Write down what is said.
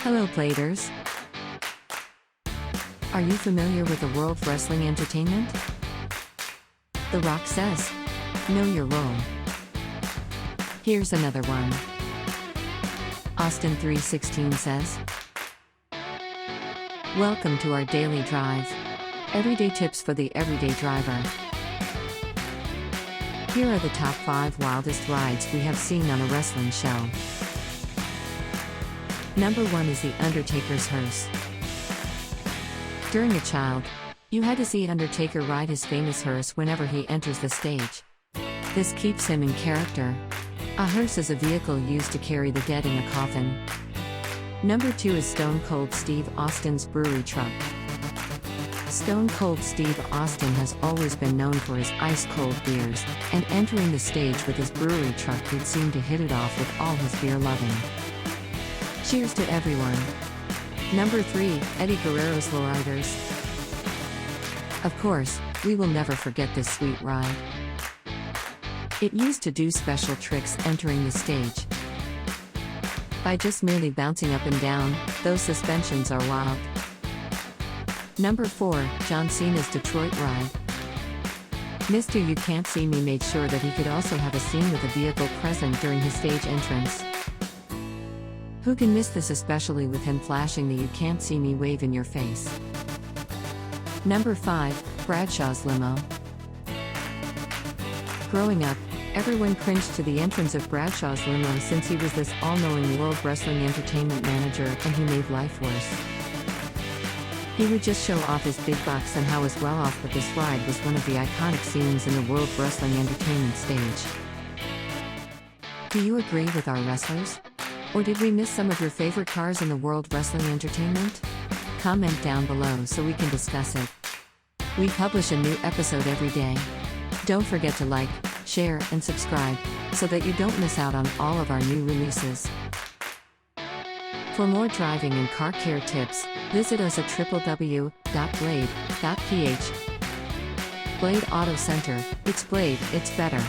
Hello, Platers. Are you familiar with the world of wrestling entertainment? The Rock says, know your role. Here's another one. Austin 3:16 says, welcome to our daily drive. Everyday tips for the everyday driver. Here are the top 5 wildest rides we have seen on a wrestling show. Number 1 is The Undertaker's hearse. During a child, you had to see Undertaker ride his famous hearse whenever he enters the stage. This keeps him in character. A hearse is a vehicle used to carry the dead in a coffin. Number 2 is Stone Cold Steve Austin's brewery truck. Stone Cold Steve Austin has always been known for his ice-cold beers, and entering the stage with his brewery truck would seem to hit it off with all his beer loving. Cheers to everyone. Number 3, Eddie Guerrero's Lowriders. Of course, we will never forget this sweet ride. It used to do special tricks entering the stage. By just merely bouncing up and down, those suspensions are wild. Number 4, John Cena's Detroit ride. Mr. You Can't See Me made sure that he could also have a scene with a vehicle present during his stage entrance. Who can miss this, especially with him flashing the "You Can't See Me" wave in your face? Number 5, Bradshaw's limo. Growing up, everyone cringed to the entrance of Bradshaw's limo since he was this all-knowing World Wrestling Entertainment manager and he made life worse. He would just show off his big bucks and how was well off, but this ride was one of the iconic scenes in the World Wrestling Entertainment stage. Do you agree with our wrestlers? Or did we miss some of your favorite cars in the World Wrestling Entertainment? Comment down below so we can discuss it. We publish a new episode every day. Don't forget to like, share, and subscribe, so that you don't miss out on all of our new releases. For more driving and car care tips, visit us at www.blade.ph. Blade Auto Center, it's Blade, it's better.